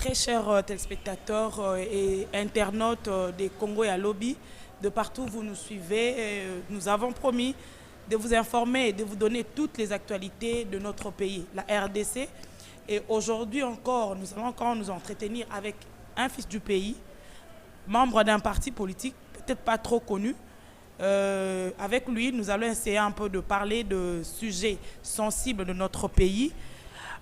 Très chers téléspectateurs et internautes des Congo et à Lobby, de partout où vous nous suivez, nous avons promis de vous informer et de vous donner toutes les actualités de notre pays, la RDC. Et aujourd'hui encore, nous allons encore nous entretenir avec un fils du pays, membre d'un parti politique, peut-être pas trop connu. Avec lui, nous allons essayer un peu de parler de sujets sensibles de notre pays.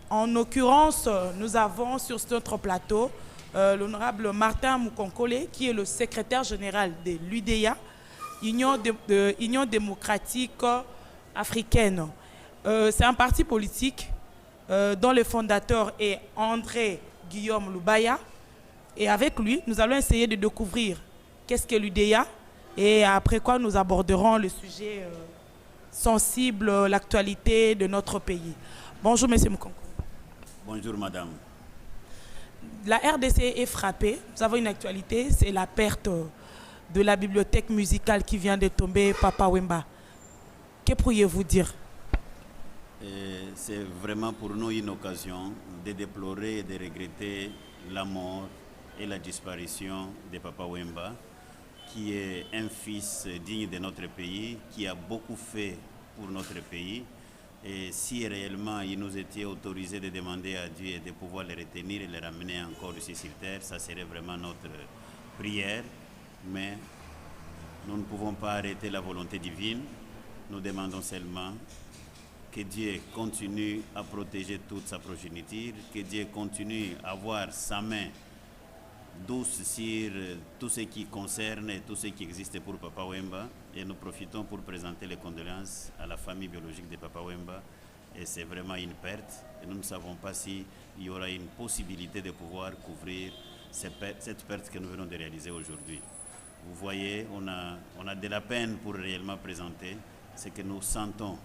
En l'occurrence, nous avons sur notre plateau l'honorable Martin Mukonkole, qui est le secrétaire général de l'UDEA, Union démocratique africaine. C'est un parti politique dont le fondateur est André Guillaume Lubaya. Et avec lui, nous allons essayer de découvrir qu'est-ce que l'UDEA et après quoi nous aborderons le sujet sensible, l'actualité de notre pays. Bonjour, monsieur Mukonkole. Bonjour, madame. La RDC est frappée. Nous avons une actualité, c'est la perte de la bibliothèque musicale qui vient de tomber, Papa Wemba. Que pourriez-vous dire? C'est vraiment pour nous une occasion de déplorer et de regretter la mort et la disparition de Papa Wemba, qui est un fils digne de notre pays, qui a beaucoup fait pour notre pays. Et si réellement il nous était autorisé de demander à Dieu de pouvoir les retenir et les ramener encore ici sur terre, ça serait vraiment notre prière. Mais nous ne pouvons pas arrêter la volonté divine. Nous demandons seulement que Dieu continue à protéger toute sa progéniture, que Dieu continue à avoir sa main douce sur tout ce qui concerne et tout ce qui existe pour Papa Wemba. Et nous profitons pour présenter les condoléances à la famille biologique de Papa Wemba. Et c'est vraiment une perte. Et nous ne savons pas s'il y aura une possibilité de pouvoir couvrir cette perte que nous venons de réaliser aujourd'hui. Vous voyez, on a de la peine pour réellement présenter ce que nous sentons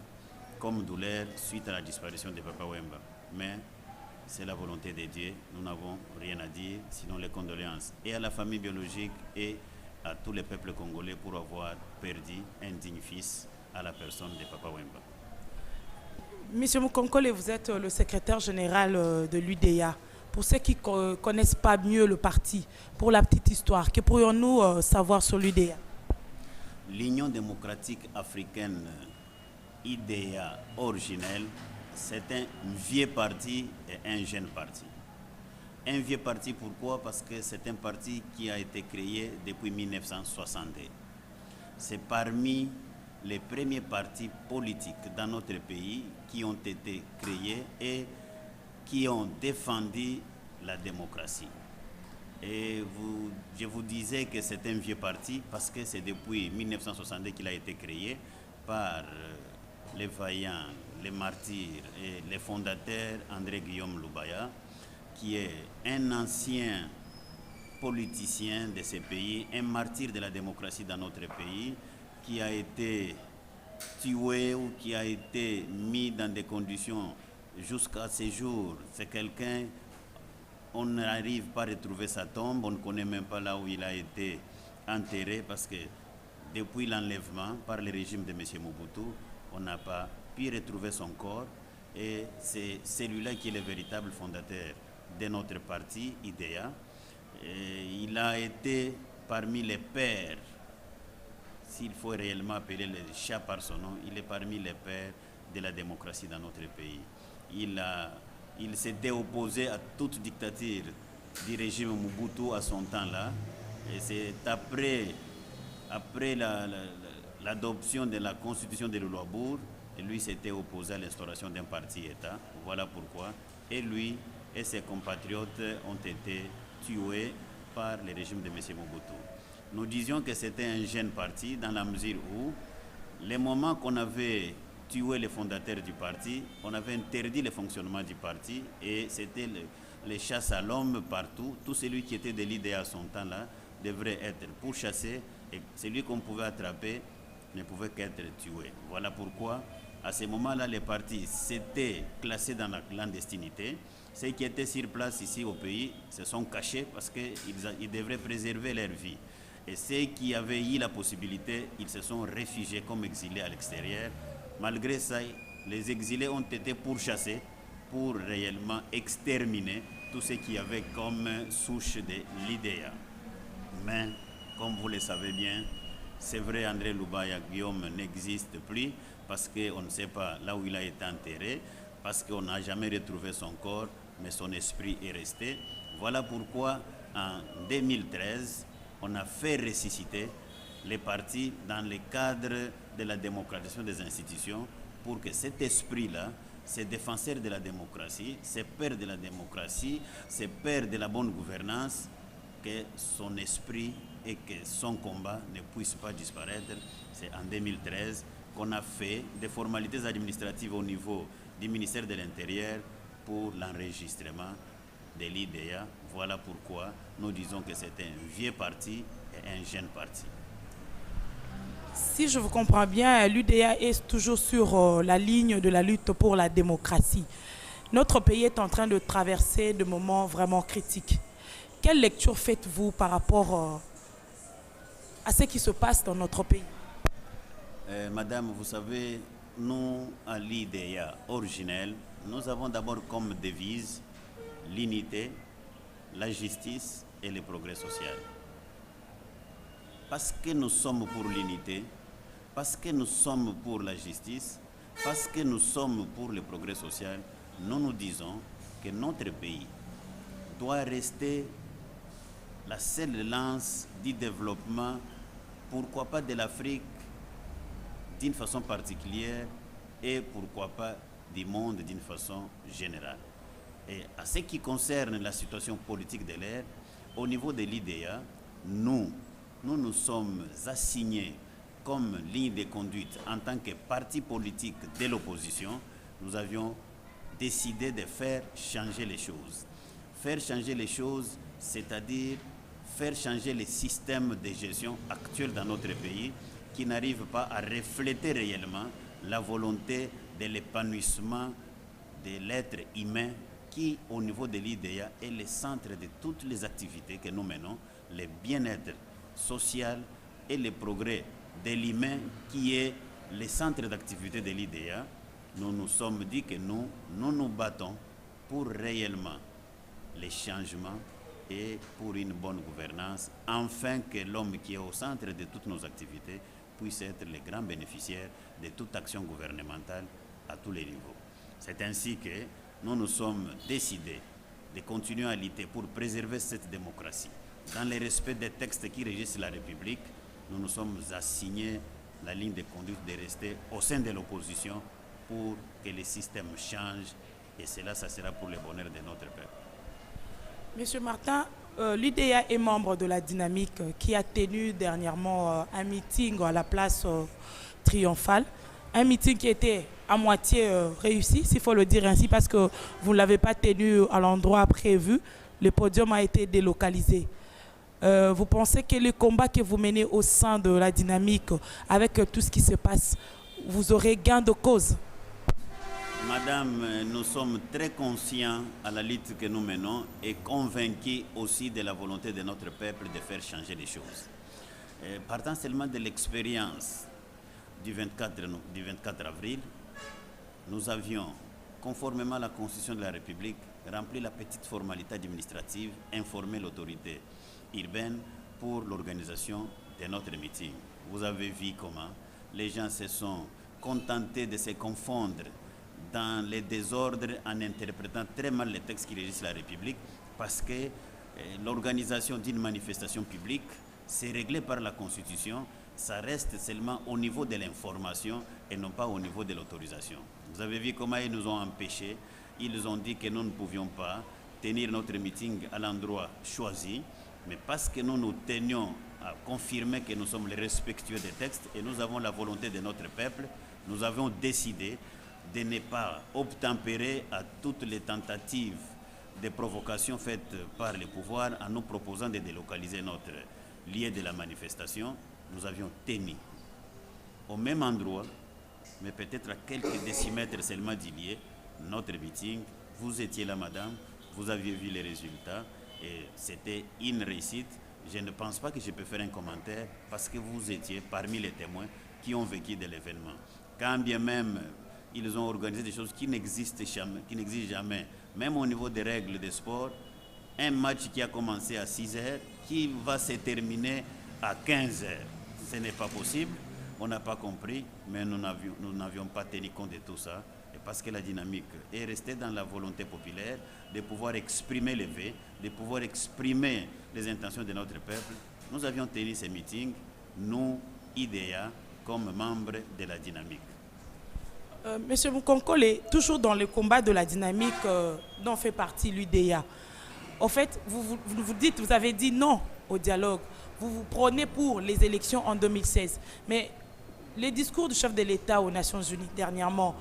comme douleur suite à la disparition de Papa Wemba. Mais c'est la volonté de Dieu, nous n'avons rien à dire, sinon les condoléances et à la famille biologique et à tous les peuples congolais pour avoir perdu un digne fils à la personne de Papa Wemba. Monsieur Mukonkole, vous êtes le secrétaire général de l'UDEA. Pour ceux qui ne connaissent pas mieux le parti, pour la petite histoire, que pourrions-nous savoir sur l'UDEA? L'Union démocratique africaine, IDEA originelle, c'est un vieux parti et un jeune parti. Un vieux parti, pourquoi? Parce que c'est un parti qui a été créé depuis 1962. C'est parmi les premiers partis politiques dans notre pays qui ont été créés et qui ont défendu la démocratie. Et je vous disais que c'est un vieux parti parce que c'est depuis 1962 qu'il a été créé par les vaillants, les martyrs et les fondateurs André Guillaume Lubaya, qui est un ancien politicien de ce pays, un martyr de la démocratie dans notre pays, qui a été tué ou qui a été mis dans des conditions jusqu'à ce jour. C'est quelqu'un, on n'arrive pas à retrouver sa tombe, on ne connaît même pas là où il a été enterré parce que depuis l'enlèvement par le régime de M. Mobutu, on n'a pas pu retrouver son corps et c'est celui-là qui est le véritable fondateur de notre parti, IDEA. Et il a été parmi les pères, s'il faut réellement appeler le chat par son nom, il est parmi les pères de la démocratie dans notre pays. Il s'était opposé à toute dictature du régime Mobutu à son temps-là. Et c'est après l'adoption de la constitution de Lualabo, et lui s'était opposé à l'instauration d'un parti-État. Voilà pourquoi. Et lui et ses compatriotes ont été tués par le régime de M. Mobutu. Nous disions que c'était un jeune parti dans la mesure où, les moments qu'on avait tué les fondateurs du parti, on avait interdit le fonctionnement du parti et c'était les chasses à l'homme partout. Tout celui qui était de l'IDEA à son temps-là devrait être pourchassé et celui qu'on pouvait attraper ne pouvait qu'être tué. Voilà pourquoi, à ce moment-là, les partis s'étaient classés dans la clandestinité. Ceux qui étaient sur place ici au pays se sont cachés parce qu'ils devraient préserver leur vie. Et ceux qui avaient eu la possibilité, ils se sont réfugiés comme exilés à l'extérieur. Malgré ça, les exilés ont été pourchassés pour réellement exterminer tout ce qu'il y avait comme souche de l'IDEA. Mais, comme vous le savez bien, c'est vrai, André Loubaya Guillaume n'existe plus parce qu'on ne sait pas là où il a été enterré, parce qu'on n'a jamais retrouvé son corps, mais son esprit est resté. Voilà pourquoi, en 2013, on a fait ressusciter les partis dans le cadre de la démocratisation des institutions pour que cet esprit-là, ces défenseurs de la démocratie, ces pères de la démocratie, ces pères de la bonne gouvernance, que son esprit et que son combat ne puissent pas disparaître. C'est en 2013 qu'on a fait des formalités administratives au niveau du ministère de l'Intérieur pour l'enregistrement de l'IDEA. Voilà pourquoi nous disons que c'est un vieux parti et un jeune parti. Si je vous comprends bien, l'UDA est toujours sur la ligne de la lutte pour la démocratie. Notre pays est en train de traverser des moments vraiment critiques. Quelle lecture faites-vous par rapport à ce qui se passe dans notre pays? Madame, vous savez, nous, à l'IDEA originelle, nous avons d'abord comme devise l'unité, la justice et le progrès social. Parce que nous sommes pour l'unité, parce que nous sommes pour la justice, parce que nous sommes pour le progrès social, nous nous disons que notre pays doit rester la seule lance du développement, pourquoi pas de l'Afrique d'une façon particulière et pourquoi pas du monde d'une façon générale. Et à ce qui concerne la situation politique de l'ère, au niveau de l'IDEA, nous nous sommes assignés comme ligne de conduite en tant que parti politique de l'opposition. Nous avions décidé de faire changer les choses. Faire changer les choses, c'est-à-dire faire changer les systèmes de gestion actuels dans notre pays qui n'arrivent pas à refléter réellement la volonté de l'épanouissement de l'être humain qui, au niveau de l'IDEA, est le centre de toutes les activités que nous menons, le bien-être social et le progrès de l'humain qui est le centre d'activité de l'IDEA. Nous nous sommes dit que nous nous battons pour réellement les changements et pour une bonne gouvernance, afin que l'homme qui est au centre de toutes nos activités puisse être le grand bénéficiaire de toute action gouvernementale à tous les niveaux. C'est ainsi que nous nous sommes décidés de continuer à lutter pour préserver cette démocratie. Dans le respect des textes qui régissent la République, nous nous sommes assignés la ligne de conduite de rester au sein de l'opposition pour que le système change, et cela, ça sera pour le bonheur de notre peuple. Monsieur Martin, l'UDA est membre de la Dynamique qui a tenu dernièrement un meeting à la place Triomphale. Un meeting qui était à moitié réussi, s'il faut le dire ainsi, parce que vous ne l'avez pas tenu à l'endroit prévu. Le podium a été délocalisé. Vous pensez que le combat que vous menez au sein de la Dynamique, avec tout ce qui se passe, vous aurez gain de cause? Madame, nous sommes très conscients à la lutte que nous menons et convaincus aussi de la volonté de notre peuple de faire changer les choses. Partant seulement de l'expérience du 24 avril, nous avions, conformément à la Constitution de la République, rempli la petite formalité administrative, informé l'autorité urbaine pour l'organisation de notre meeting. Vous avez vu comment les gens se sont contentés de se confondre dans les désordres en interprétant très mal les textes qui régissent la République, parce que l'organisation d'une manifestation publique, c'est réglé par la Constitution, ça reste seulement au niveau de l'information et non pas au niveau de l'autorisation. Vous avez vu comment ils nous ont empêchés, ils ont dit que nous ne pouvions pas tenir notre meeting à l'endroit choisi, mais parce que nous nous tenions à confirmer que nous sommes les respectueux des textes et nous avons la volonté de notre peuple, nous avons décidé de ne pas obtempérer à toutes les tentatives de provocation faites par les pouvoirs en nous proposant de délocaliser notre lieu de la manifestation. Nous avions tenu au même endroit, mais peut-être à quelques décimètres seulement du lieu, notre meeting. Vous étiez là, madame, vous aviez vu les résultats et c'était une réussite. Je ne pense pas que je peux faire un commentaire parce que vous étiez parmi les témoins qui ont vécu de l'événement. Quand bien même ils ont organisé des choses qui n'existent jamais, même au niveau des règles de sport, un match qui a commencé à 6 heures, qui va se terminer à 15 heures. Ce n'est pas possible, on n'a pas compris, mais nous n'avions pas tenu compte de tout ça. Et parce que la dynamique est restée dans la volonté populaire de pouvoir exprimer les vœux, de pouvoir exprimer les intentions de notre peuple, nous avions tenu ces meetings, nous, IDEA, comme membres de la dynamique. Monsieur Mukonkole, toujours dans le combat de la dynamique dont fait partie l'UDEA, en fait, vous avez dit non au dialogue. Vous vous prenez pour les élections en 2016. Mais les discours du chef de l'État aux Nations Unies dernièrement,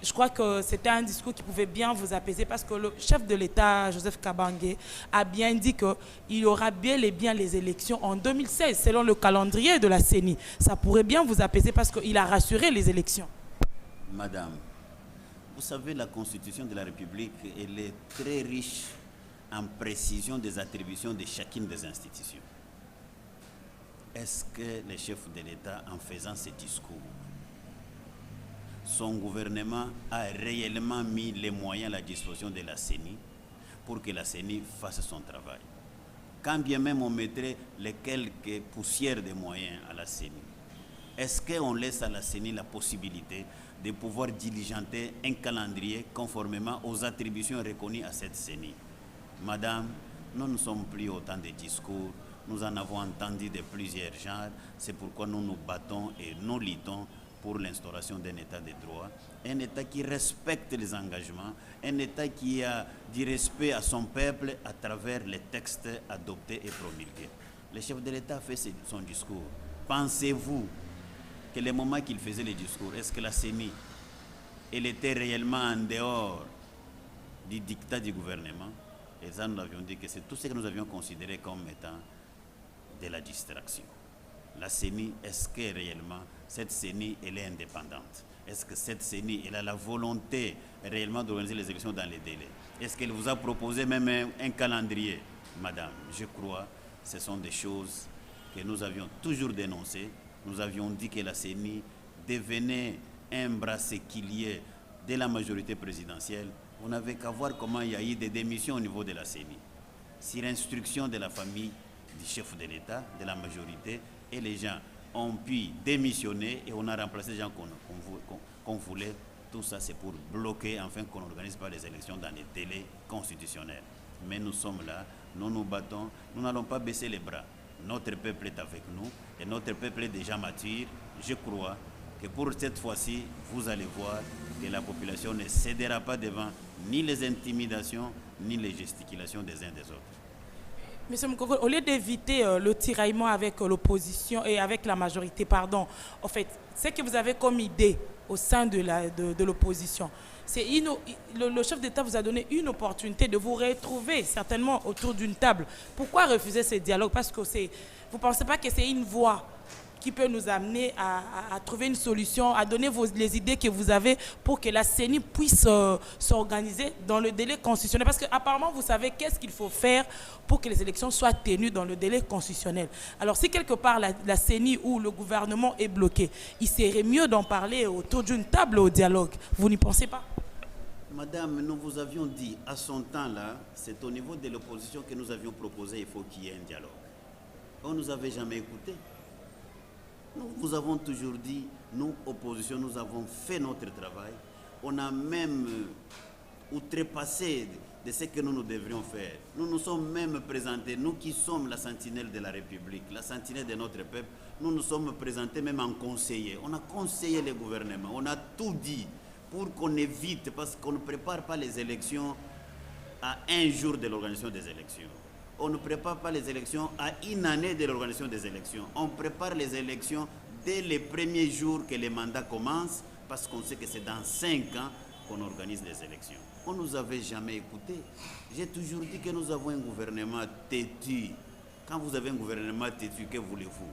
je crois que c'était un discours qui pouvait bien vous apaiser parce que le chef de l'État, Joseph Kabangé, a bien dit qu'il y aura bien et bien les élections en 2016, selon le calendrier de la CENI. Ça pourrait bien vous apaiser parce qu'il a rassuré les élections. Madame, vous savez, la Constitution de la République, elle est très riche en précision des attributions de chacune des institutions. Est-ce que le chef de l'État, en faisant ce discours, son gouvernement a réellement mis les moyens à la disposition de la CENI pour que la CENI fasse son travail? Quand bien même on mettrait les quelques poussières de moyens à la CENI, est-ce qu'on laisse à la CENI la possibilité de pouvoir diligenter un calendrier conformément aux attributions reconnues à cette CENI? Madame, nous ne sommes plus au temps de discours, nous en avons entendu de plusieurs genres, c'est pourquoi nous nous battons et nous luttons pour l'instauration d'un État de droit, un État qui respecte les engagements, un État qui a du respect à son peuple à travers les textes adoptés et promulgués. Le chef de l'État a fait son discours. Pensez-vous que le moment qu'il faisait le discours, est-ce que la CENI, elle était réellement en dehors du dictat du gouvernement? Et ça, nous avions dit que c'est tout ce que nous avions considéré comme étant de la distraction. La CENI, est-ce que réellement, cette CENI, elle est indépendante? Est-ce que cette CENI, elle a la volonté réellement d'organiser les élections dans les délais? Est-ce qu'elle vous a proposé même un calendrier? Madame, je crois que ce sont des choses que nous avions toujours dénoncées. Nous avions dit que la CENI devenait un bras séquilier de la majorité présidentielle. On n'avait qu'à voir comment il y a eu des démissions au niveau de la CENI. Sur instruction de la famille du chef de l'État, de la majorité, et les gens ont pu démissionner et on a remplacé les gens qu'on voulait. Tout ça, c'est pour bloquer, afin qu'on n'organise pas les élections dans les délais constitutionnels. Mais nous sommes là, nous nous battons, nous n'allons pas baisser les bras. Notre peuple est avec nous et notre peuple est déjà mature. Je crois que pour cette fois-ci, vous allez voir que la population ne cédera pas devant ni les intimidations, ni les gesticulations des uns des autres. Monsieur Mukoko, au lieu d'éviter le tiraillement avec l'opposition et avec la majorité, pardon, en fait, ce que vous avez comme idée au sein de l'opposition, c'est le chef d'État vous a donné une opportunité de vous retrouver certainement autour d'une table. Pourquoi refuser ce dialogue? Parce que vous ne pensez pas que c'est une voie qui peut nous amener à trouver une solution, à donner les idées que vous avez pour que la CENI puisse s'organiser dans le délai constitutionnel. Parce qu'apparemment, vous savez qu'est-ce qu'il faut faire pour que les élections soient tenues dans le délai constitutionnel. Alors, si quelque part la CENI ou le gouvernement est bloqué, il serait mieux d'en parler autour d'une table au dialogue. Vous n'y pensez pas? Madame, nous vous avions dit, à son temps-là, c'est au niveau de l'opposition que nous avions proposé il faut qu'il y ait un dialogue. On ne nous avait jamais écoutés. Nous vous avons toujours dit, nous, opposition, nous avons fait notre travail. On a même outrepassé de ce que nous devrions faire. Nous nous sommes même présentés, nous qui sommes la sentinelle de la République, la sentinelle de notre peuple, nous nous sommes présentés même en conseiller. On a conseillé le gouvernement, on a tout dit pour qu'on évite, parce qu'on ne prépare pas les élections à un jour de l'organisation des élections. On ne prépare pas les élections à une année de l'organisation des élections. On prépare les élections dès les premiers jours que les mandats commencent, parce qu'on sait que c'est dans 5 ans qu'on organise les élections. On ne nous avait jamais écoutés. J'ai toujours dit que nous avons un gouvernement têtu. Quand vous avez un gouvernement têtu, que voulez-vous?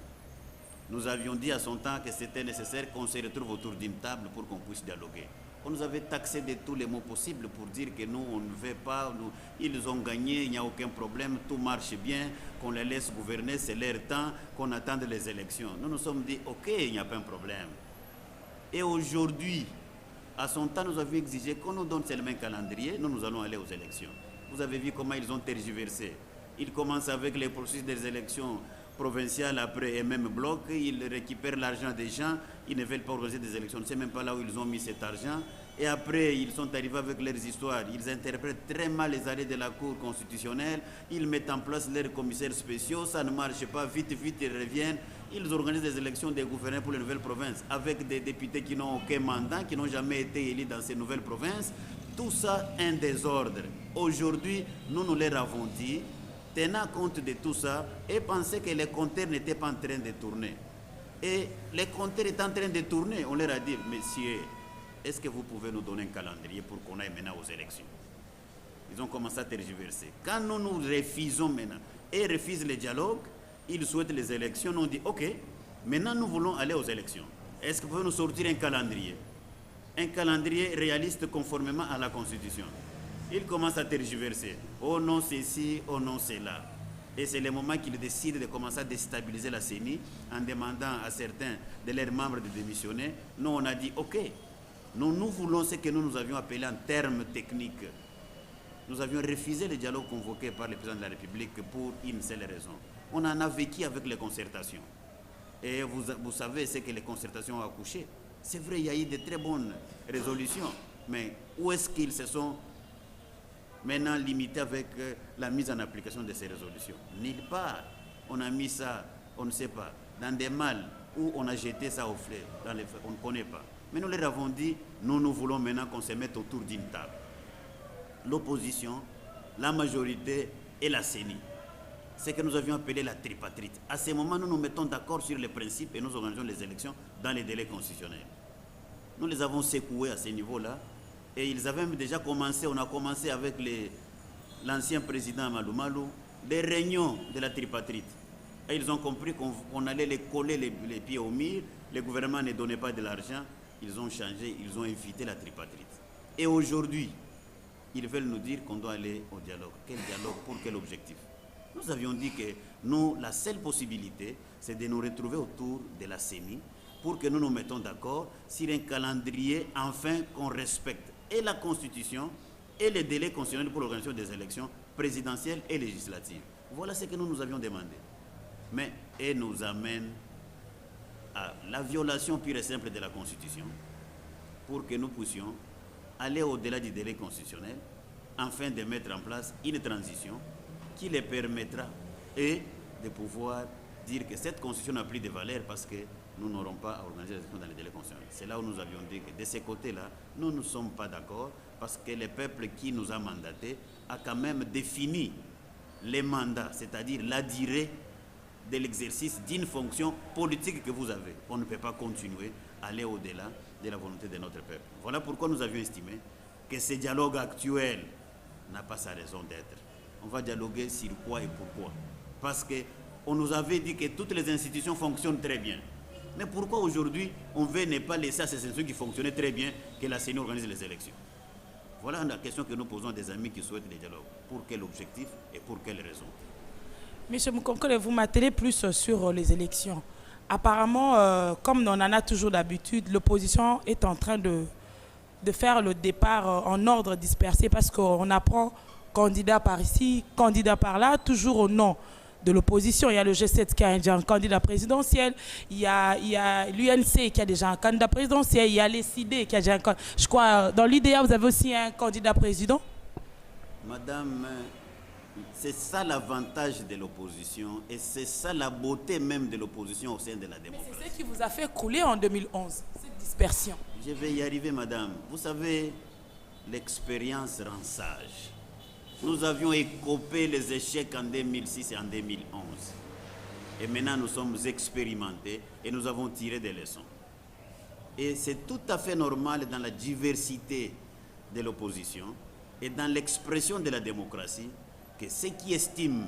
Nous avions dit à son temps que c'était nécessaire qu'on se retrouve autour d'une table pour qu'on puisse dialoguer. On nous avait taxé de tous les mots possibles pour dire que nous, on ne veut pas, ils ont gagné, il n'y a aucun problème, tout marche bien, qu'on les laisse gouverner, c'est leur temps, qu'on attende les élections. Nous nous sommes dit, ok, il n'y a pas un problème. Et aujourd'hui, à son temps, nous avions exigé qu'on nous donne seulement un calendrier, nous allons aller aux élections. Vous avez vu comment ils ont tergiversé. Ils commencent avec les processus des élections provinciales après et même bloc. Ils récupèrent l'argent des gens. Ils ne veulent pas organiser des élections. On ne sait même pas là où ils ont mis cet argent. Et après, ils sont arrivés avec leurs histoires. Ils interprètent très mal les arrêts de la Cour constitutionnelle. Ils mettent en place leurs commissaires spéciaux. Ça ne marche pas. Vite, ils reviennent. Ils organisent des élections des gouverneurs pour les nouvelles provinces avec des députés qui n'ont aucun mandat, qui n'ont jamais été élus dans ces nouvelles provinces. Tout ça, un désordre. Aujourd'hui, nous leur avons dit, tenant compte de tout ça, et pensaient que les compteurs n'étaient pas en train de tourner. Et les compteurs étaient en train de tourner. On leur a dit, messieurs, est-ce que vous pouvez nous donner un calendrier pour qu'on aille maintenant aux élections? Ils ont commencé à tergiverser. Quand nous refusons maintenant et refusent le dialogue, ils souhaitent les élections. Nous on dit, ok, maintenant nous voulons aller aux élections. Est-ce que vous pouvez nous sortir un calendrier? Un calendrier réaliste conformément à la Constitution. Ils commencent à tergiverser. Oh non, c'est ci, oh non, c'est là. Et c'est le moment qu'ils décident de commencer à déstabiliser la CENI en demandant à certains de leurs membres de démissionner. Nous, on a dit, ok, nous voulons ce que nous avions appelé en termes techniques. Nous avions refusé le dialogue convoqué par le président de la République pour une seule raison. On en a vécu avec les concertations. Et vous savez ce que les concertations ont accouché. C'est vrai, il y a eu de très bonnes résolutions. Mais où est-ce qu'ils se sont maintenant limités avec la mise en application de ces résolutions? Nulle part. On a mis ça, on ne sait pas, dans des malles où on a jeté ça au fleuve, on ne connaît pas. Mais nous leur avons dit, nous voulons maintenant qu'on se mette autour d'une table. L'opposition, la majorité et la CENI. C'est que nous avions appelé la tripartite. À ce moment, nous nous mettons d'accord sur les principes et nous organisons les élections dans les délais constitutionnels. Nous les avons secoués à ce niveau-là et ils avaient déjà commencé, on a commencé avec l'ancien président Malou Malou, les réunions de la tripartite. Et ils ont compris qu'on allait les coller les pieds au mur, le gouvernement ne donnait pas de l'argent, ils ont changé, ils ont invité la tripartite. Et aujourd'hui, ils veulent nous dire qu'on doit aller au dialogue. Quel dialogue? Pour quel objectif? Nous avions dit que nous, la seule possibilité, c'est de nous retrouver autour de la CENI pour que nous nous mettons d'accord sur un calendrier, enfin, qu'on respecte et la Constitution et les délais constitutionnels pour l'organisation des élections présidentielles et législatives. Voilà ce que nous avions demandé. Mais elle nous amène à la violation pure et simple de la Constitution pour que nous puissions aller au-delà du délai constitutionnel afin de mettre en place une transition qui les permettra et de pouvoir dire que cette constitution n'a plus de valeur parce que nous n'aurons pas à organiser les élections dans les délais constitutionnels. C'est là où nous avions dit que de ce côté-là, nous ne sommes pas d'accord parce que le peuple qui nous a mandatés a quand même défini les mandats, c'est-à-dire la durée de l'exercice d'une fonction politique que vous avez. On ne peut pas continuer à aller au-delà de la volonté de notre peuple. Voilà pourquoi nous avions estimé que ce dialogue actuel n'a pas sa raison d'être. On va dialoguer sur quoi et pourquoi. Parce qu'on nous avait dit que toutes les institutions fonctionnent très bien. Mais pourquoi aujourd'hui on veut ne pas laisser à ces institutions qui fonctionnaient très bien que la CENI organise les élections? Voilà la question que nous posons à des amis qui souhaitent le dialogue. Pour quel objectif et pour quelle raison? Monsieur Moukonkole, vous m'attelez plus sur les élections. Apparemment, comme on en a toujours d'habitude, l'opposition est en train de faire le départ en ordre dispersé parce qu'on apprend candidat par ici, candidat par là, toujours au nom de l'opposition. Il y a le G7 qui a déjà un candidat présidentiel, il y a l'UNC qui a déjà un candidat présidentiel, il y a les CID qui a déjà un candidat. Je crois, dans l'IDEA, vous avez aussi un candidat président? Madame, c'est ça l'avantage de l'opposition et c'est ça la beauté même de l'opposition au sein de la démocratie. C'est ce qui vous a fait couler en 2011, cette dispersion. Je vais y arriver, madame. Vous savez, l'expérience rend sage. Nous avions écopé les échecs en 2006 et en 2011. Et maintenant, nous sommes expérimentés et nous avons tiré des leçons. Et c'est tout à fait normal dans la diversité de l'opposition et dans l'expression de la démocratie que ceux qui estiment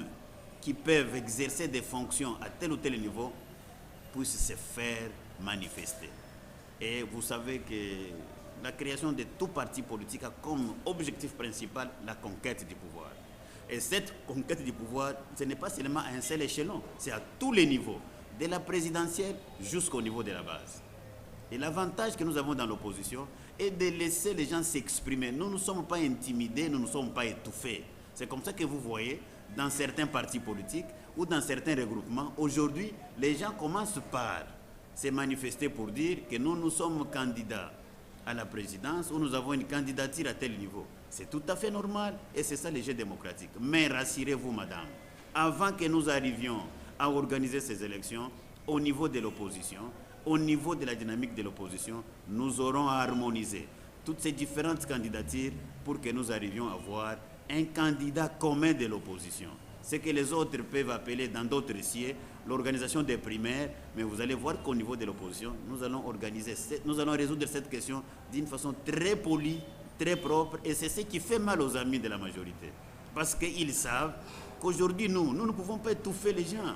qu'ils peuvent exercer des fonctions à tel ou tel niveau puissent se faire manifester. Et vous savez que la création de tout parti politique a comme objectif principal la conquête du pouvoir. Et cette conquête du pouvoir, ce n'est pas seulement à un seul échelon, c'est à tous les niveaux, de la présidentielle jusqu'au niveau de la base. Et l'avantage que nous avons dans l'opposition est de laisser les gens s'exprimer. Nous ne sommes pas intimidés, nous ne sommes pas étouffés. C'est comme ça que vous voyez dans certains partis politiques ou dans certains regroupements, aujourd'hui, les gens commencent par se manifester pour dire que nous sommes candidats à la présidence ou nous avons une candidature à tel niveau. C'est tout à fait normal et c'est ça le jeu démocratique. Mais rassurez-vous, madame, avant que nous arrivions à organiser ces élections, au niveau de l'opposition, au niveau de la dynamique de l'opposition, nous aurons à harmoniser toutes ces différentes candidatures pour que nous arrivions à avoir un candidat commun de l'opposition. Ce que les autres peuvent appeler dans d'autres sièges l'organisation des primaires, mais vous allez voir qu'au niveau de l'opposition, nous allons résoudre cette question d'une façon très polie, très propre, et c'est ce qui fait mal aux amis de la majorité. Parce qu'ils savent qu'aujourd'hui, nous ne pouvons pas étouffer les gens.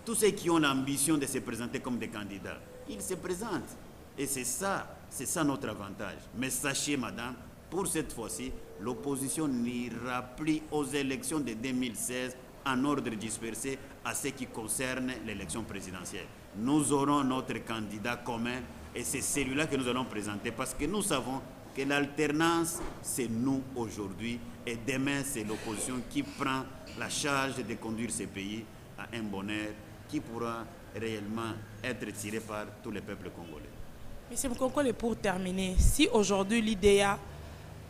Tous ceux qui ont l'ambition de se présenter comme des candidats, ils se présentent. Et c'est ça notre avantage. Mais sachez, madame, pour cette fois-ci, l'opposition n'ira plus aux élections de 2016 en ordre dispersé à ce qui concerne l'élection présidentielle. Nous aurons notre candidat commun et c'est celui-là que nous allons présenter parce que nous savons que l'alternance, c'est nous aujourd'hui et demain, c'est l'opposition qui prend la charge de conduire ce pays à un bonheur qui pourra réellement être tiré par tous les peuples congolais. Monsieur Mkonkole, pour terminer, si aujourd'hui l'IDEA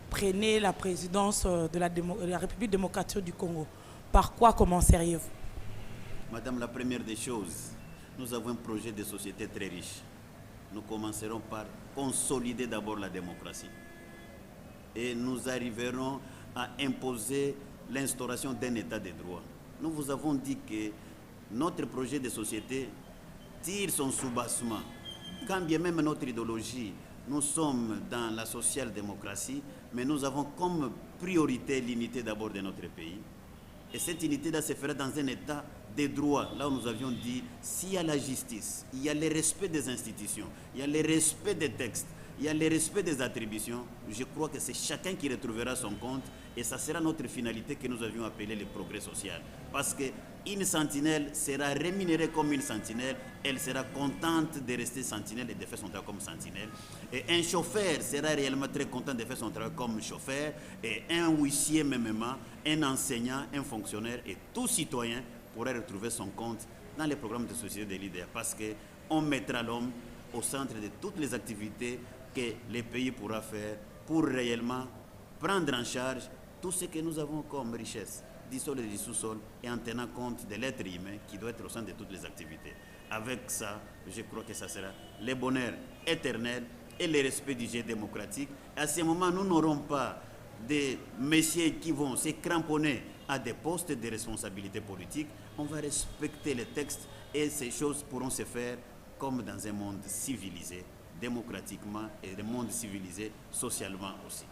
prenait la présidence de la République démocratique du Congo, par quoi commenceriez-vous? Madame, la première des choses, nous avons un projet de société très riche. Nous commencerons par consolider d'abord la démocratie. Et nous arriverons à imposer l'instauration d'un état de droit. Nous vous avons dit que notre projet de société tire son soubassement. Quand bien même notre idéologie, nous sommes dans la social-démocratie, mais nous avons comme priorité l'unité d'abord de notre pays. Et cette unité-là se fera dans un état de droit, là où nous avions dit, s'il y a la justice, il y a le respect des institutions, il y a le respect des textes, il y a le respect des attributions, je crois que c'est chacun qui retrouvera son compte et ça sera notre finalité que nous avions appelée le progrès social. Parce qu'une sentinelle sera rémunérée comme une sentinelle, elle sera contente de rester sentinelle et de faire son travail comme sentinelle. Et un chauffeur sera réellement très content de faire son travail comme chauffeur. Et un huissier même, un enseignant, un fonctionnaire et tout citoyen pourrait retrouver son compte dans les programmes de société de l'IDEA. Parce qu'on mettra l'homme au centre de toutes les activités que le pays pourra faire pour réellement prendre en charge tout ce que nous avons comme richesse, du sol et du sous-sol, et en tenant compte de l'être humain qui doit être au centre de toutes les activités. Avec ça, je crois que ça sera le bonheur éternel et le respect du jeu démocratique. À ce moment, nous n'aurons pas des messieurs qui vont se cramponner à des postes de responsabilité politique. On va respecter les textes et ces choses pourront se faire comme dans un monde civilisé, démocratiquement, et un monde civilisé socialement aussi.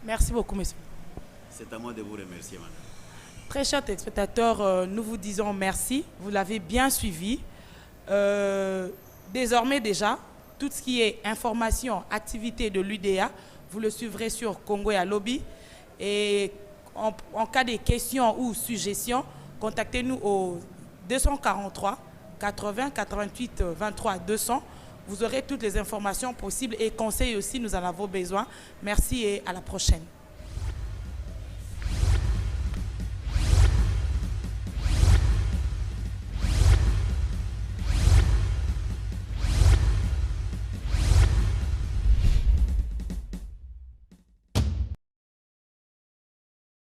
Merci beaucoup, monsieur. C'est à moi de vous remercier, madame. Très chers téléspectateurs, nous vous disons merci. Vous l'avez bien suivi. Désormais déjà, tout ce qui est information, activité de l'UDA, vous le suivrez sur Congo et Lobby. Et en cas de questions ou suggestions, contactez-nous au 243 80 88 23 200. Vous aurez toutes les informations possibles et conseils aussi, nous en avons besoin. Merci et à la prochaine.